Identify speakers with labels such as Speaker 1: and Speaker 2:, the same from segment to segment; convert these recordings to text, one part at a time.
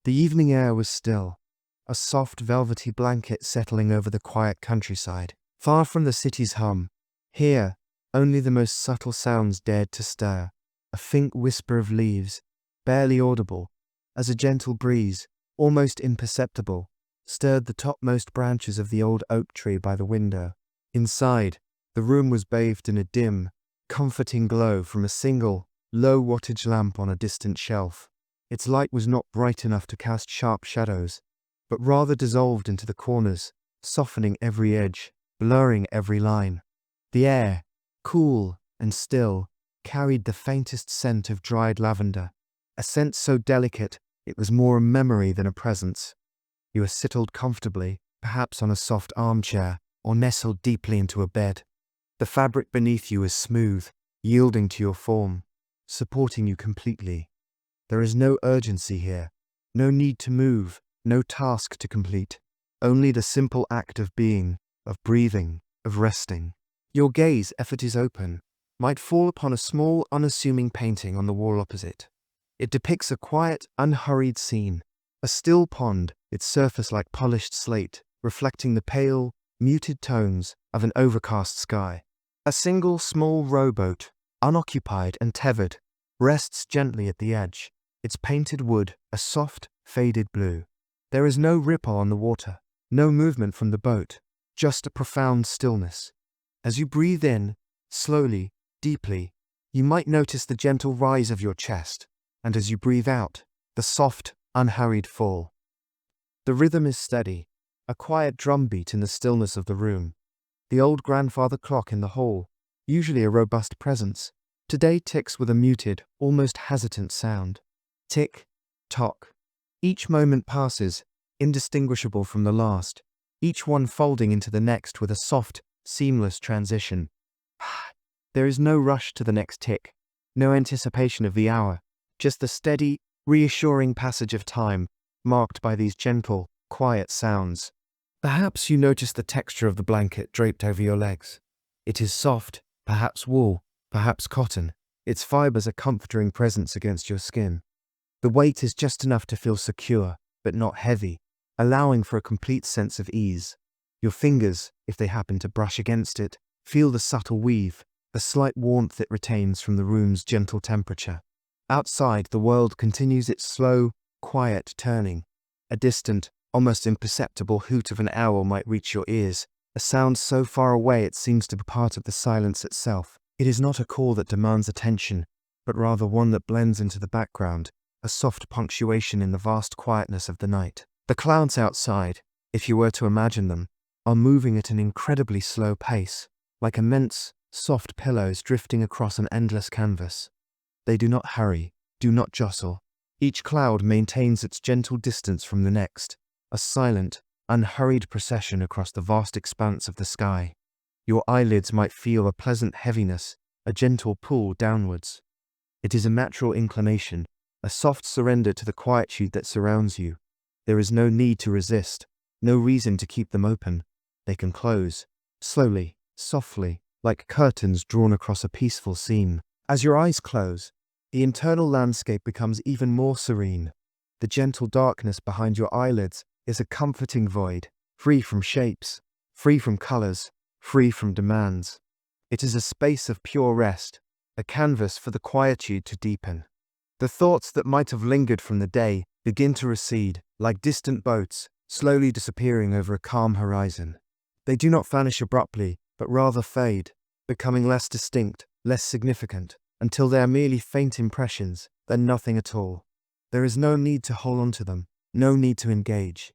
Speaker 1: The evening air was still, a soft velvety blanket settling over the quiet countryside. Far from the city's hum, here only the most subtle sounds dared to stir, a faint whisper of leaves, barely audible, as a gentle breeze, almost imperceptible, stirred the topmost branches of the old oak tree by the window. Inside, the room was bathed in a dim, comforting glow from a single, low-wattage lamp on a distant shelf. Its light was not bright enough to cast sharp shadows, but rather dissolved into the corners, softening every edge, blurring every line. The air, cool and still, carried the faintest scent of dried lavender, a scent so delicate it was more a memory than a presence. You were settled comfortably, perhaps on a soft armchair, or nestled deeply into a bed. The fabric beneath you is smooth, yielding to your form, supporting you completely. There is no urgency here, no need to move, no task to complete, only the simple act of being, of breathing, of resting. Your gaze, if it is open, might fall upon a small, unassuming painting on the wall opposite. It depicts a quiet, unhurried scene, a still pond, its surface like polished slate, reflecting the pale, muted tones of an overcast sky. A single small rowboat, unoccupied and tethered, rests gently at the edge, its painted wood a soft, faded blue. There is no ripple on the water, no movement from the boat, just a profound stillness. As you breathe in, slowly, deeply, you might notice the gentle rise of your chest, and as you breathe out, the soft, unhurried fall. The rhythm is steady, a quiet drumbeat in the stillness of the room. The old grandfather clock in the hall, usually a robust presence, today ticks with a muted, almost hesitant sound. Tick, tock. Each moment passes, indistinguishable from the last, each one folding into the next with a soft, seamless transition. There is no rush to the next tick, no anticipation of the hour, just the steady, reassuring passage of time, marked by these gentle, quiet sounds. Perhaps you notice the texture of the blanket draped over your legs. It is soft, perhaps wool, perhaps cotton, its fibers a comforting presence against your skin. The weight is just enough to feel secure, but not heavy, allowing for a complete sense of ease. Your fingers, if they happen to brush against it, feel the subtle weave, the slight warmth it retains from the room's gentle temperature. Outside, the world continues its slow, quiet turning. A distant, almost imperceptible hoot of an owl might reach your ears, a sound so far away it seems to be part of the silence itself. It is not a call that demands attention, but rather one that blends into the background, a soft punctuation in the vast quietness of the night. The clouds outside, if you were to imagine them, are moving at an incredibly slow pace, like immense, soft pillows drifting across an endless canvas. They do not hurry, do not jostle. Each cloud maintains its gentle distance from the next, a silent, unhurried procession across the vast expanse of the sky. Your eyelids might feel a pleasant heaviness, a gentle pull downwards. It is a natural inclination, a soft surrender to the quietude that surrounds you. There is no need to resist, no reason to keep them open. They can close, slowly, softly, like curtains drawn across a peaceful scene. As your eyes close, the internal landscape becomes even more serene. The gentle darkness behind your eyelids is a comforting void, free from shapes, free from colors, free from demands. It is a space of pure rest, a canvas for the quietude to deepen. The thoughts that might have lingered from the day begin to recede, like distant boats, slowly disappearing over a calm horizon. They do not vanish abruptly, but rather fade, becoming less distinct, less significant, until they are merely faint impressions, then nothing at all. There is no need to hold on to them, no need to engage.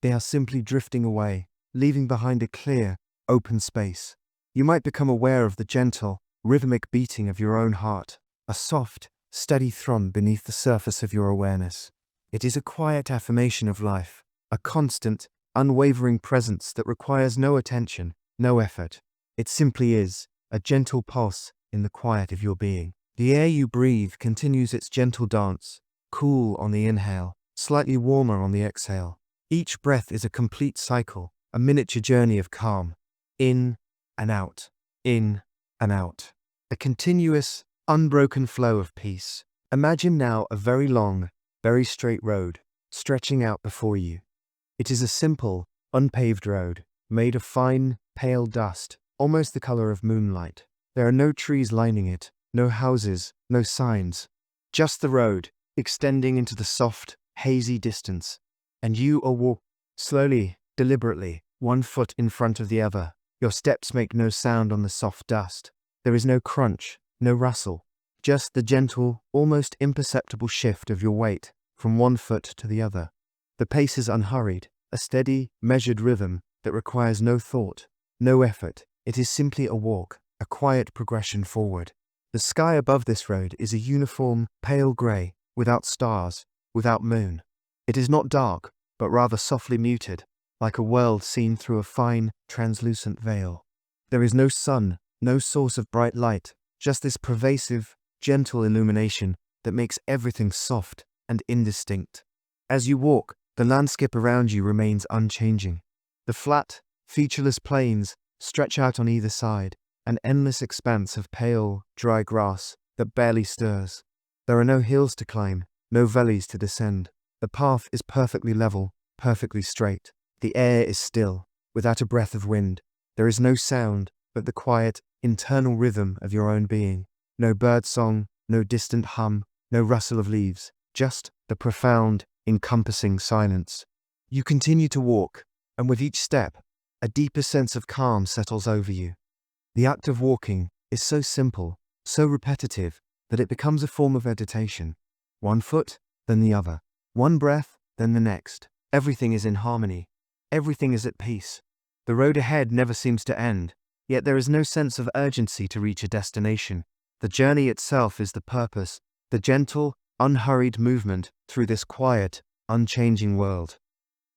Speaker 1: They are simply drifting away, leaving behind a clear, open space. You might become aware of the gentle, rhythmic beating of your own heart, a soft, steady thrum beneath the surface of your awareness. It is a quiet affirmation of life, a constant, unwavering presence that requires no attention, no effort. It simply is, a gentle pulse in the quiet of your being. The air you breathe continues its gentle dance, cool on the inhale, slightly warmer on the exhale. Each breath is a complete cycle, a miniature journey of calm. In and out, in and out. A continuous, unbroken flow of peace. Imagine now a very long, very straight road, stretching out before you. It is a simple, unpaved road, made of fine, pale dust, almost the color of moonlight. There are no trees lining it, no houses, no signs. Just the road, extending into the soft, hazy distance. And you are walking slowly, deliberately, one foot in front of the other. Your steps make no sound on the soft dust. There is no crunch, no rustle. Just the gentle, almost imperceptible shift of your weight from one foot to the other. The pace is unhurried, a steady, measured rhythm that requires no thought, no effort. It is simply a walk, a quiet progression forward. The sky above this road is a uniform, pale grey, without stars, without moon. It is not dark, but rather softly muted, like a world seen through a fine, translucent veil. There is no sun, no source of bright light, just this pervasive, gentle illumination that makes everything soft and indistinct. As you walk, the landscape around you remains unchanging. The flat, featureless plains stretch out on either side, an endless expanse of pale, dry grass that barely stirs. There are no hills to climb, no valleys to descend. The path is perfectly level, perfectly straight. The air is still, without a breath of wind. There is no sound but the quiet, internal rhythm of your own being. No bird song, no distant hum, no rustle of leaves, just the profound, encompassing silence. You continue to walk, and with each step, a deeper sense of calm settles over you. The act of walking is so simple, so repetitive, that it becomes a form of meditation. One foot, then the other. One breath, then the next. Everything is in harmony. Everything is at peace. The road ahead never seems to end, yet there is no sense of urgency to reach a destination. The journey itself is the purpose, the gentle, unhurried movement through this quiet, unchanging world.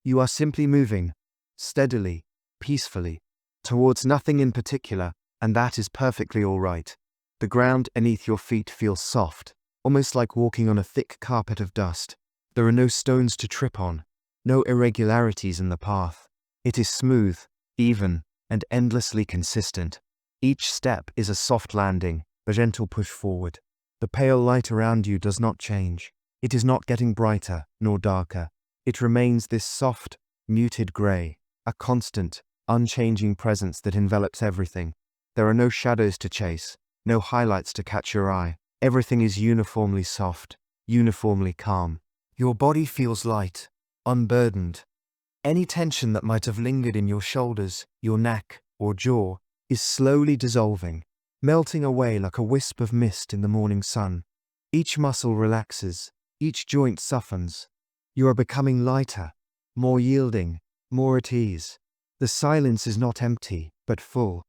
Speaker 1: You are simply moving, steadily, peacefully, towards nothing in particular, and that is perfectly all right. The ground beneath your feet feels soft, almost like walking on a thick carpet of dust. There are no stones to trip on, no irregularities in the path. It is smooth, even, and endlessly consistent. Each step is a soft landing, a gentle push forward. The pale light around you does not change. It is not getting brighter, nor darker. It remains this soft, muted grey, a constant, unchanging presence that envelops everything. There are no shadows to chase, no highlights to catch your eye. Everything is uniformly soft, uniformly calm. Your body feels light, unburdened. Any tension that might have lingered in your shoulders, your neck, or jaw is slowly dissolving, melting away like a wisp of mist in the morning sun. Each muscle relaxes, each joint softens. You are becoming lighter, more yielding, more at ease. The silence is not empty, but full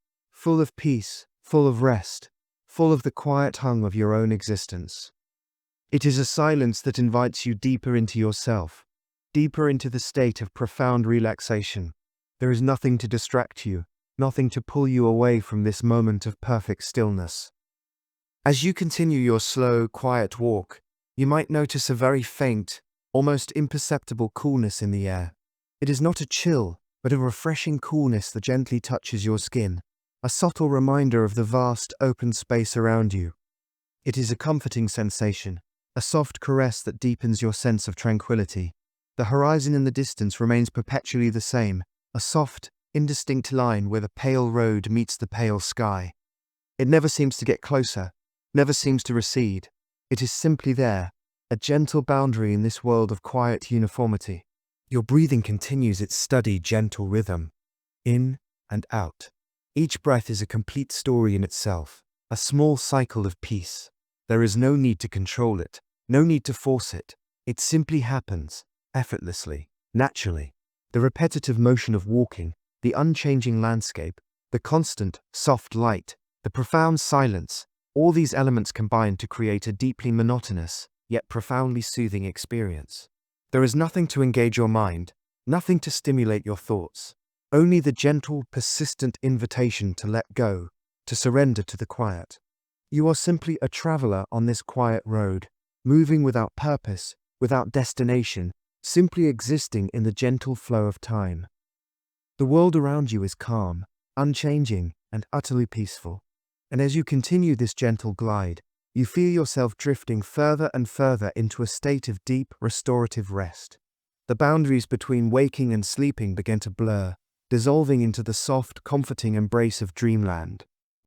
Speaker 1: of peace, full of rest, full of the quiet hum of your own existence. It is a silence that invites you deeper into yourself, deeper into the state of profound relaxation. There is nothing to distract you, nothing to pull you away from this moment of perfect stillness. As you continue your slow, quiet walk, you might notice a very faint, almost imperceptible coolness in the air. It is not a chill, but a refreshing coolness that gently touches your skin, a subtle reminder of the vast, open space around you. It is a comforting sensation, a soft caress that deepens your sense of tranquility. The horizon in the distance remains perpetually the same, a soft, indistinct line where the pale road meets the pale sky. It never seems to get closer, never seems to recede. It is simply there, a gentle boundary in this world of quiet uniformity. Your breathing continues its steady, gentle rhythm, in and out. Each breath is a complete story in itself, a small cycle of peace. There is no need to control it, no need to force it. It simply happens, effortlessly, naturally. The repetitive motion of walking, the unchanging landscape, the constant, soft light, the profound silence, all these elements combine to create a deeply monotonous, yet profoundly soothing experience. There is nothing to engage your mind, nothing to stimulate your thoughts, only the gentle, persistent invitation to let go, to surrender to the quiet. You are simply a traveler on this quiet road, moving without purpose, without destination, simply existing in the gentle flow of time. The world around you is calm, unchanging, and utterly peaceful. And as you continue this gentle glide, you feel yourself drifting further and further into a state of deep, restorative rest. The boundaries between waking and sleeping began to blur, dissolving into the soft, comforting embrace of dreamland.